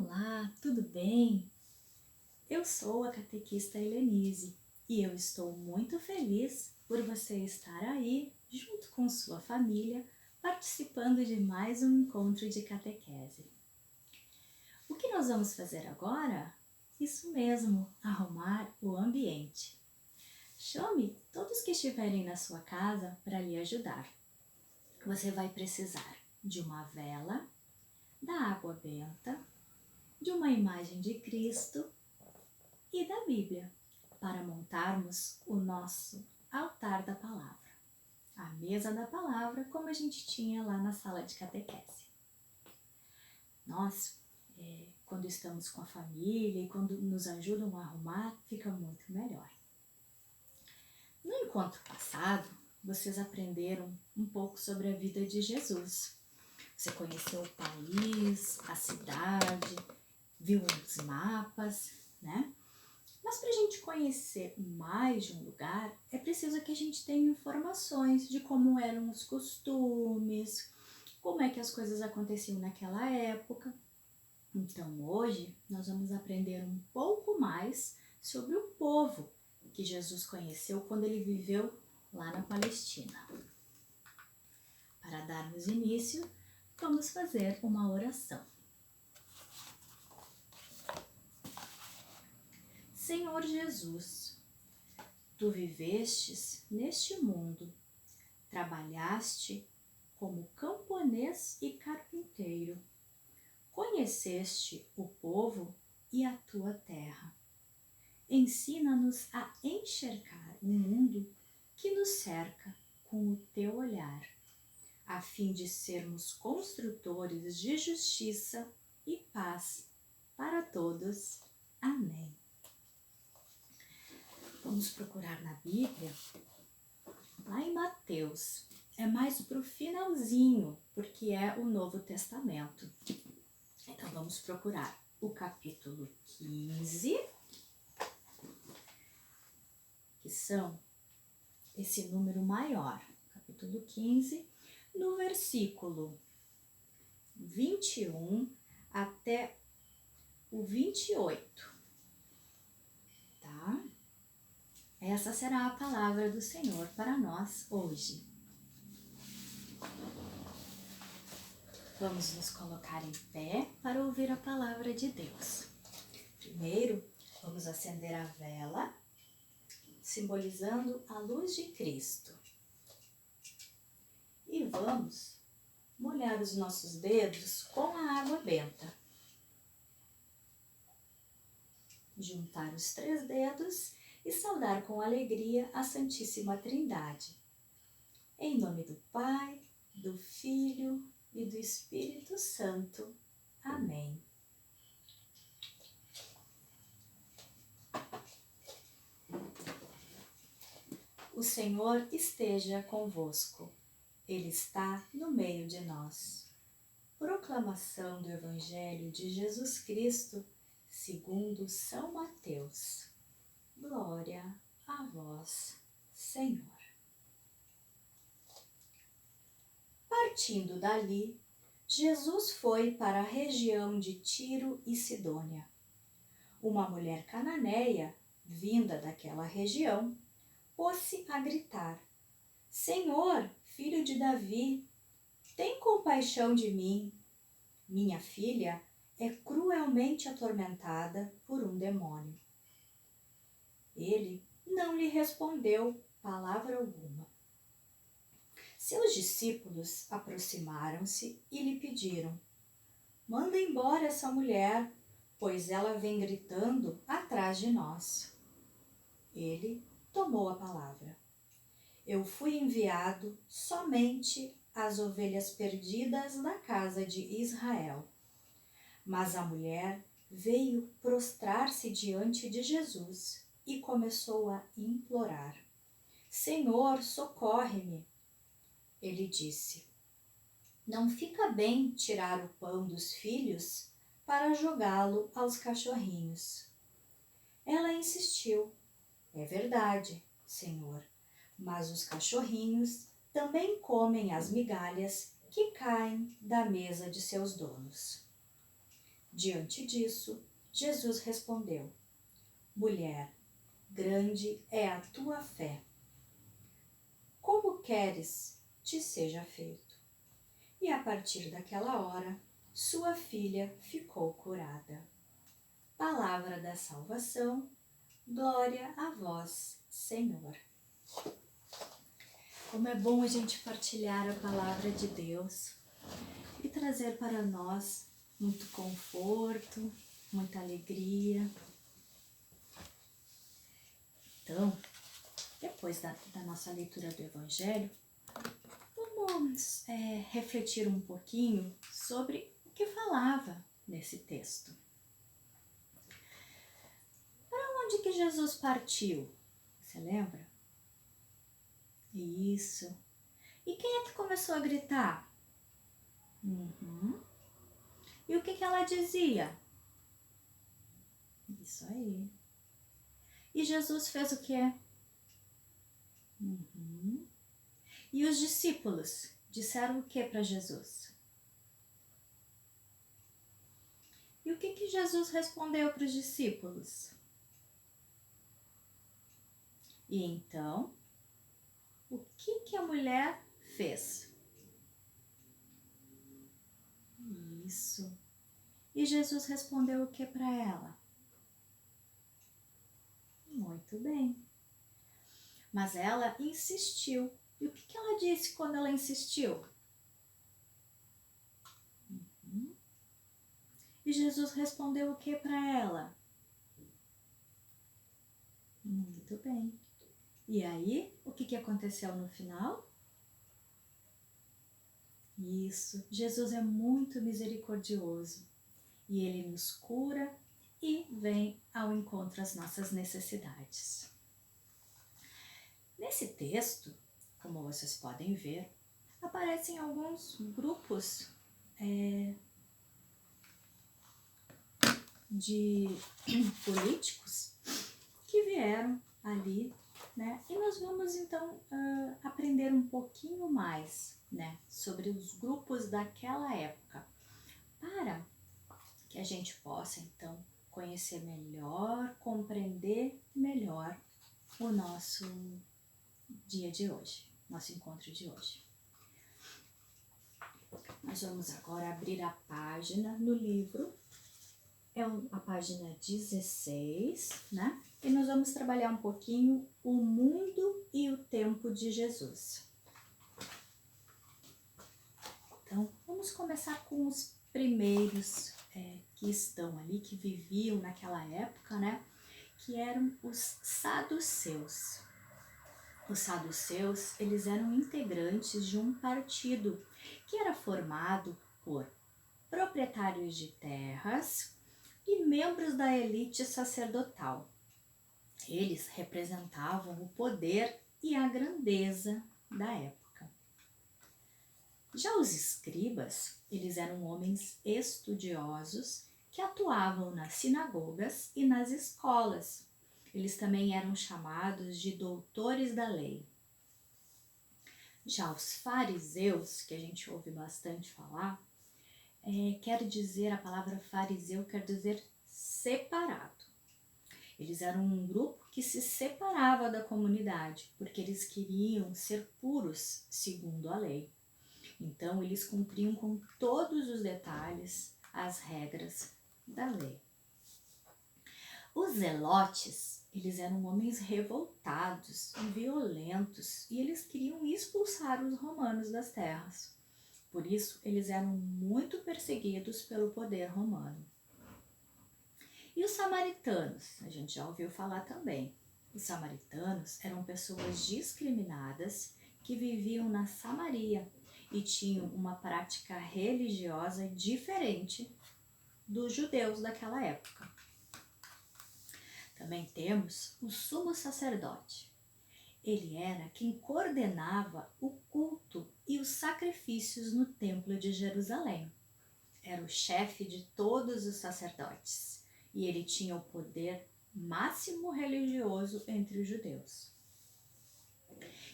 Olá, tudo bem? Eu sou a catequista Helenise e eu estou muito feliz por você estar aí, junto com sua família, participando de mais um encontro de catequese. O que nós vamos fazer agora? Isso mesmo, arrumar o ambiente. Chame todos que estiverem na sua casa para lhe ajudar. Você vai precisar de uma vela, da água benta, de uma imagem de Cristo e da Bíblia, para montarmos o nosso altar da palavra, a mesa da palavra, como a gente tinha lá na sala de catequese. Nós, quando estamos com a família e quando nos ajudam a arrumar, fica muito melhor. No encontro passado, vocês aprenderam um pouco sobre a vida de Jesus. Você conheceu o país, a cidade, viu os mapas, né? Mas para a gente conhecer mais de um lugar, é preciso que a gente tenha informações de como eram os costumes, como é que as coisas aconteciam naquela época. Então hoje nós vamos aprender um pouco mais sobre o povo que Jesus conheceu quando ele viveu lá na Palestina. Para darmos início, vamos fazer uma oração. Senhor Jesus, tu vivestes neste mundo, trabalhaste como camponês e carpinteiro, conheceste o povo e a tua terra. Ensina-nos a enxergar o mundo que nos cerca com o teu olhar, a fim de sermos construtores de justiça e paz para todos. Amém. Vamos procurar na Bíblia, lá em Mateus. É mais para o finalzinho, porque é o Novo Testamento. Então vamos procurar o capítulo 15, que são esse número maior, capítulo 15, no versículo 21 até o 28, tá? Essa será a palavra do Senhor para nós hoje. Vamos nos colocar em pé para ouvir a palavra de Deus. Primeiro, vamos acender a vela, simbolizando a luz de Cristo. E vamos molhar os nossos dedos com a água benta. Juntar os 3 dedos e saudar com alegria a Santíssima Trindade. Em nome do Pai, do Filho e do Espírito Santo. Amém. O Senhor esteja convosco. Ele está no meio de nós. Proclamação do Evangelho de Jesus Cristo, segundo São Mateus. Glória a vós, Senhor. Partindo dali, Jesus foi para a região de Tiro e Sidônia. Uma mulher cananeia, vinda daquela região, pôs-se a gritar: Senhor, filho de Davi, tem compaixão de mim. Minha filha é cruelmente atormentada por um demônio. Ele não lhe respondeu palavra alguma. Seus discípulos aproximaram-se e lhe pediram: manda embora essa mulher, pois ela vem gritando atrás de nós. Ele tomou a palavra. Eu fui enviado somente às ovelhas perdidas da casa de Israel. Mas a mulher veio prostrar-se diante de Jesus e começou a implorar: Senhor, socorre-me. Ele disse: não fica bem tirar o pão dos filhos para jogá-lo aos cachorrinhos. Ela insistiu: é verdade, Senhor, mas os cachorrinhos também comem as migalhas que caem da mesa de seus donos. Diante disso, Jesus respondeu: Mulher, grande é a tua fé. Como queres te seja feito? E a partir daquela hora, sua filha ficou curada. Palavra da salvação, glória a vós, Senhor. Como é bom a gente partilhar a palavra de Deus e trazer para nós muito conforto, muita alegria. Então, depois da nossa leitura do Evangelho, vamos refletir um pouquinho sobre o que falava nesse texto. Para onde que Jesus partiu? Você lembra? Isso. E quem é que começou a gritar? E o que ela dizia? Isso aí. E Jesus fez o quê? E os discípulos disseram o que para Jesus? E o que Jesus respondeu para os discípulos? E então, o que a mulher fez? Isso. E Jesus respondeu o que para ela? Muito bem. Mas ela insistiu. E o que ela disse quando ela insistiu? E Jesus respondeu o que para ela? Muito bem. E aí, o que aconteceu no final? Isso, Jesus é muito misericordioso e Ele nos cura e vem ao encontro às nossas necessidades. Nesse texto, como vocês podem ver, aparecem alguns grupos de políticos que vieram ali, né? E nós vamos então aprender um pouquinho mais, né, sobre os grupos daquela época, para que a gente possa então conhecer melhor, compreender melhor o nosso dia de hoje, nosso encontro de hoje. Nós vamos agora abrir a página no livro, é a página 16, né? E nós vamos trabalhar um pouquinho o mundo e o tempo de Jesus. Então, vamos começar com os primeiros que estão ali, que viviam naquela época, né? Que eram os saduceus. Os saduceus, eles eram integrantes de um partido que era formado por proprietários de terras e membros da elite sacerdotal. Eles representavam o poder e a grandeza da época. Já os escribas, eles eram homens estudiosos que atuavam nas sinagogas e nas escolas. Eles também eram chamados de doutores da lei. Já os fariseus, que a gente ouve bastante falar, a palavra fariseu quer dizer separado. Eles eram um grupo que se separava da comunidade, porque eles queriam ser puros segundo a lei. Então, eles cumpriam com todos os detalhes as regras da lei. Os zelotes, eles eram homens revoltados, violentos, e eles queriam expulsar os romanos das terras. Por isso, eles eram muito perseguidos pelo poder romano. E os samaritanos, a gente já ouviu falar também. Os samaritanos eram pessoas discriminadas que viviam na Samaria e tinham uma prática religiosa diferente dos judeus daquela época. Também temos o sumo sacerdote. Ele era quem coordenava o culto e os sacrifícios no templo de Jerusalém. Era o chefe de todos os sacerdotes e ele tinha o poder máximo religioso entre os judeus.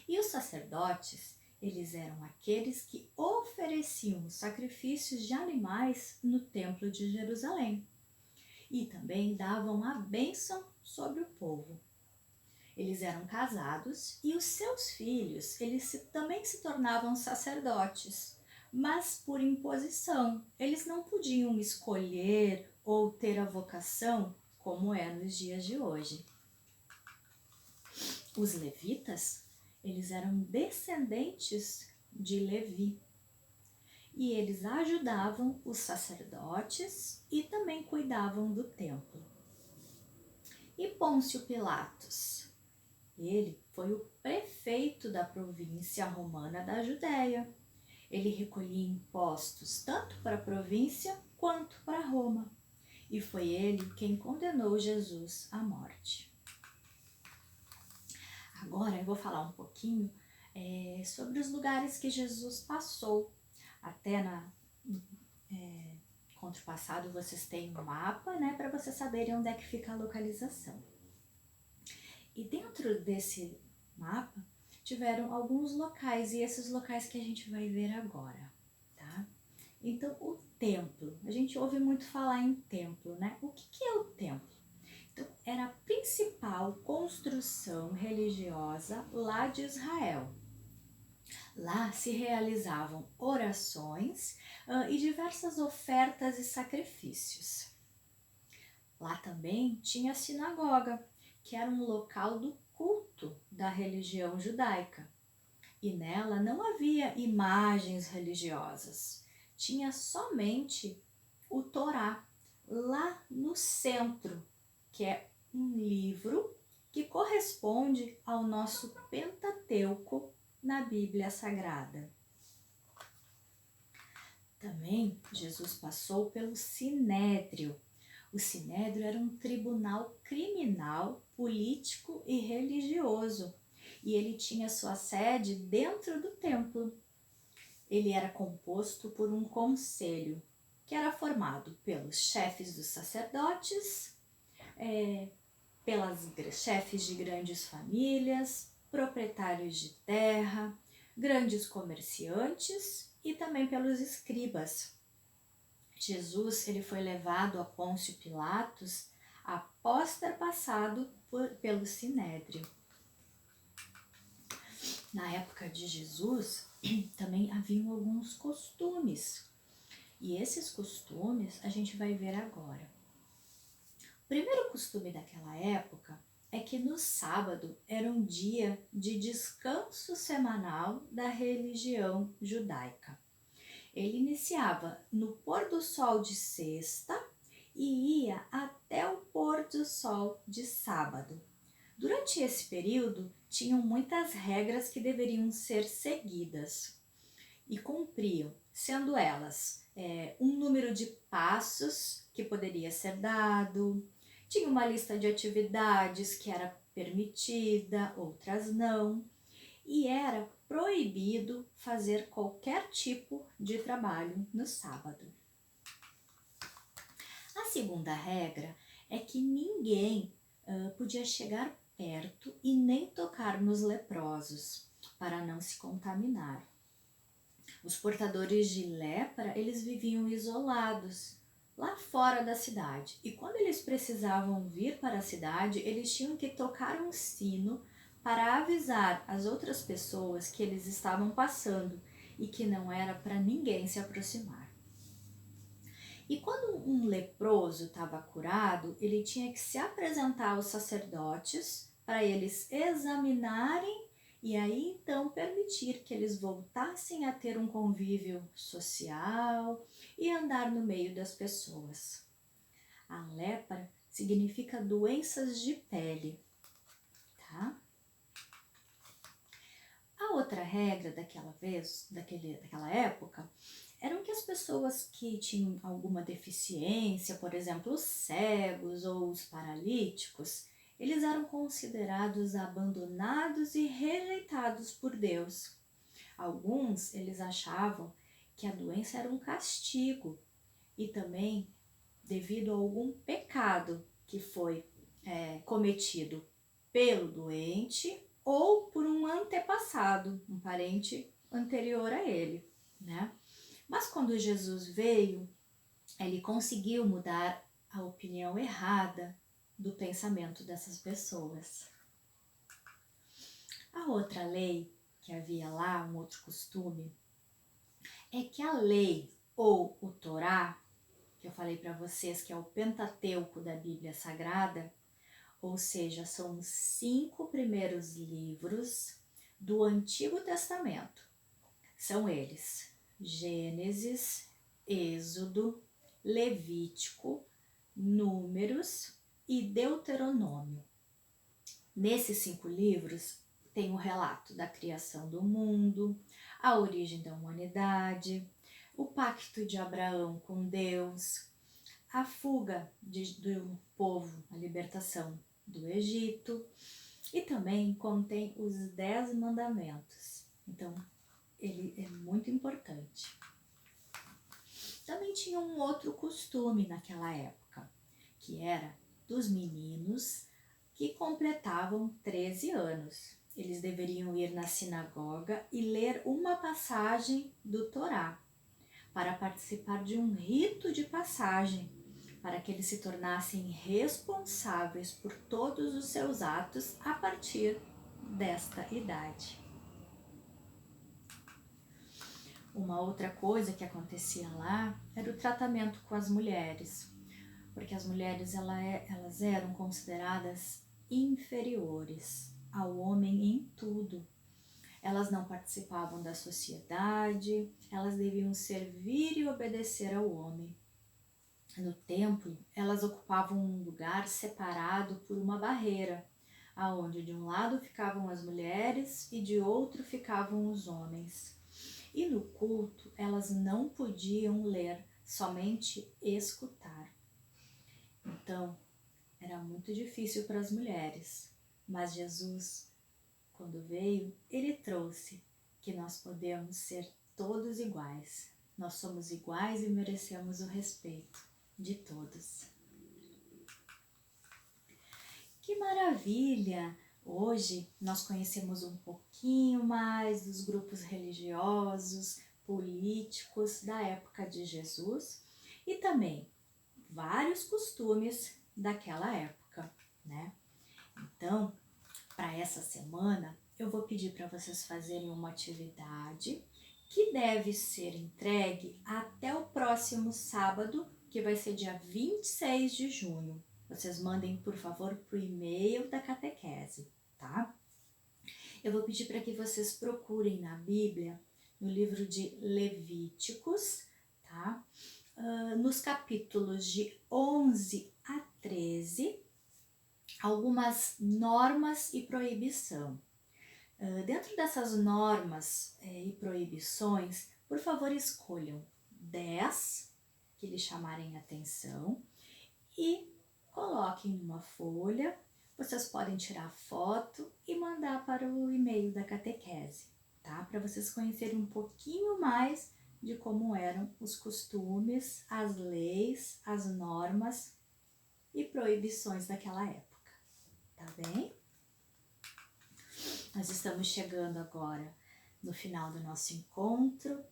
E os sacerdotes, Eles eram aqueles que ofereciam sacrifícios de animais no templo de Jerusalém e também davam a bênção sobre o povo. Eles eram casados e os seus filhos, também se tornavam sacerdotes, mas por imposição. Eles não podiam escolher ou ter a vocação como é nos dias de hoje. Os levitas, eles eram descendentes de Levi e eles ajudavam os sacerdotes e também cuidavam do templo. E Pôncio Pilatos? Ele foi o prefeito da província romana da Judéia. Ele recolhia impostos tanto para a província quanto para Roma. E foi ele quem condenou Jesus à morte. Agora eu vou falar um pouquinho sobre os lugares que Jesus passou. Até contra o passado vocês têm um mapa, né, para vocês saberem onde é que fica a localização. E dentro desse mapa tiveram alguns locais, e esses locais que a gente vai ver agora, tá? Então, o templo, a gente ouve muito falar em templo, né? O que é o templo? Então, era a principal construção religiosa lá de Israel. Lá se realizavam orações e diversas ofertas e sacrifícios. Lá também tinha a sinagoga, que era um local do culto da religião judaica. E nela não havia imagens religiosas, tinha somente o Torá, lá no centro, que é um livro que corresponde ao nosso Pentateuco na Bíblia Sagrada. Também Jesus passou pelo Sinédrio. O Sinédrio era um tribunal criminal, político e religioso, e ele tinha sua sede dentro do templo. Ele era composto por um conselho, que era formado pelos chefes dos sacerdotes, pelas chefes de grandes famílias, proprietários de terra, grandes comerciantes e também pelos escribas. Jesus ele foi levado a Pôncio Pilatos após ter passado pelo Sinédrio. Na época de Jesus também haviam alguns costumes, e esses costumes a gente vai ver agora. O primeiro costume daquela época é que no sábado era um dia de descanso semanal da religião judaica. Ele iniciava no pôr do sol de sexta e ia até o pôr do sol de sábado. Durante esse período, tinham muitas regras que deveriam ser seguidas e cumpriam, sendo elas um número de passos que poderia ser dado, tinha uma lista de atividades que era permitida, outras não, e era proibido fazer qualquer tipo de trabalho no sábado. A segunda regra é que ninguém podia chegar perto e nem tocar nos leprosos, para não se contaminar. Os portadores de lepra, eles viviam isolados, lá fora da cidade. E quando eles precisavam vir para a cidade, eles tinham que tocar um sino para avisar as outras pessoas que eles estavam passando e que não era para ninguém se aproximar. E quando um leproso estava curado, ele tinha que se apresentar aos sacerdotes para eles examinarem e aí então permitir que eles voltassem a ter um convívio social e andar no meio das pessoas. A lepra significa doenças de pele, tá? A outra regra daquela época, eram que as pessoas que tinham alguma deficiência, por exemplo, os cegos ou os paralíticos, eles eram considerados abandonados e rejeitados por Deus. Alguns, eles achavam que a doença era um castigo e também devido a algum pecado que foi cometido pelo doente ou por um antepassado, um parente anterior a ele, né? Mas quando Jesus veio, ele conseguiu mudar a opinião errada do pensamento dessas pessoas. A outra lei que havia lá, um outro costume, é que a lei ou o Torá, que eu falei para vocês que é o Pentateuco da Bíblia Sagrada, ou seja, são os 5 primeiros livros do Antigo Testamento. São eles: Gênesis, Êxodo, Levítico, Números e Deuteronômio. Nesses 5 livros tem o relato da criação do mundo, a origem da humanidade, o pacto de Abraão com Deus, a fuga do povo, a libertação do Egito, e também contém os 10 mandamentos. Então, ele é muito importante. Também tinha um outro costume naquela época, que era dos meninos que completavam 13 anos. Eles deveriam ir na sinagoga e ler uma passagem do Torá, para participar de um rito de passagem, para que eles se tornassem responsáveis por todos os seus atos a partir desta idade. Uma outra coisa que acontecia lá era o tratamento com as mulheres, porque as mulheres elas eram consideradas inferiores ao homem em tudo. Elas não participavam da sociedade, elas deviam servir e obedecer ao homem. No templo, elas ocupavam um lugar separado por uma barreira, aonde de um lado ficavam as mulheres e de outro ficavam os homens. E no culto, elas não podiam ler, somente escutar. Então, era muito difícil para as mulheres, mas Jesus, quando veio, ele trouxe que nós podemos ser todos iguais. Nós somos iguais e merecemos o respeito de todos. Que maravilha! Hoje nós conhecemos um pouquinho mais dos grupos religiosos, políticos da época de Jesus e também vários costumes daquela época, né? Então, para essa semana, eu vou pedir para vocês fazerem uma atividade que deve ser entregue até o próximo sábado, que vai ser dia 26 de junho. Vocês mandem, por favor, para o e-mail da catequese, tá? Eu vou pedir para que vocês procurem na Bíblia, no livro de Levíticos, tá? Nos capítulos de 11 a 13, algumas normas e proibição. Dentro dessas normas e proibições, por favor, escolham 10 que lhes chamarem atenção e coloquem numa folha. Vocês podem tirar foto e mandar para o e-mail da catequese, tá? Para vocês conhecerem um pouquinho mais de como eram os costumes, as leis, as normas e proibições daquela época, tá bem? Nós estamos chegando agora no final do nosso encontro.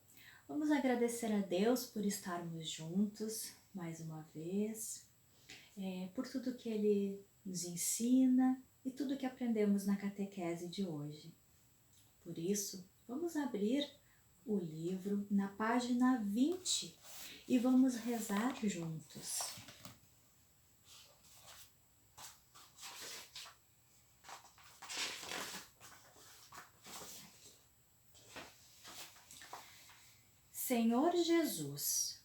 Vamos agradecer a Deus por estarmos juntos mais uma vez, por tudo que Ele nos ensina e tudo que aprendemos na catequese de hoje. Por isso, vamos abrir o livro na página 20 e vamos rezar juntos. Senhor Jesus,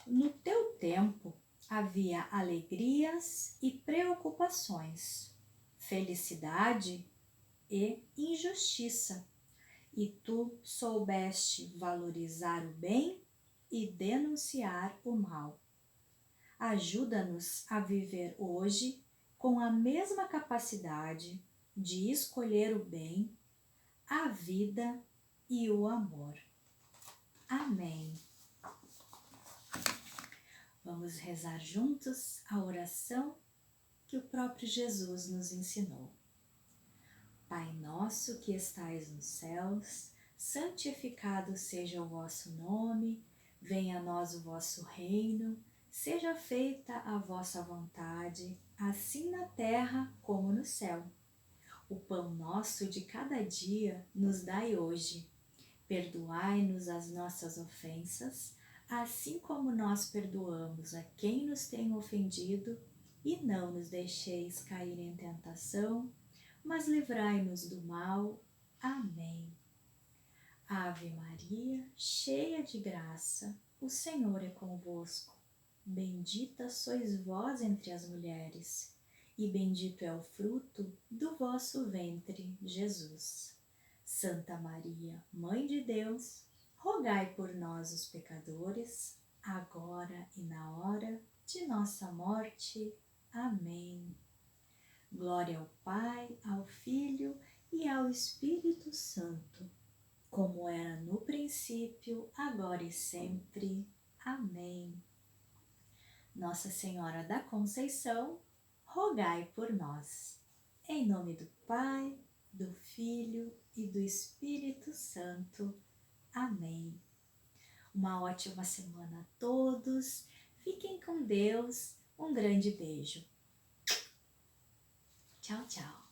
no teu tempo havia alegrias e preocupações, felicidade e injustiça, e tu soubeste valorizar o bem e denunciar o mal. Ajuda-nos a viver hoje com a mesma capacidade de escolher o bem, a vida e o amor. Amém. Vamos rezar juntos a oração que o próprio Jesus nos ensinou. Pai nosso que estais nos céus, santificado seja o vosso nome, venha a nós o vosso reino, seja feita a vossa vontade, assim na terra como no céu. O pão nosso de cada dia nos dai hoje. Perdoai-nos as nossas ofensas, assim como nós perdoamos a quem nos tem ofendido, e não nos deixeis cair em tentação, mas livrai-nos do mal. Amém. Ave Maria, cheia de graça, o Senhor é convosco. Bendita sois vós entre as mulheres, e bendito é o fruto do vosso ventre, Jesus. Santa Maria, Mãe de Deus, rogai por nós, os pecadores, agora e na hora de nossa morte. Amém. Glória ao Pai, ao Filho e ao Espírito Santo, como era no princípio, agora e sempre. Amém. Nossa Senhora da Conceição, rogai por nós. Em nome do Pai, do Filho e do Espírito Santo. Amém. Uma ótima semana a todos. Fiquem com Deus. Um grande beijo. Tchau, tchau.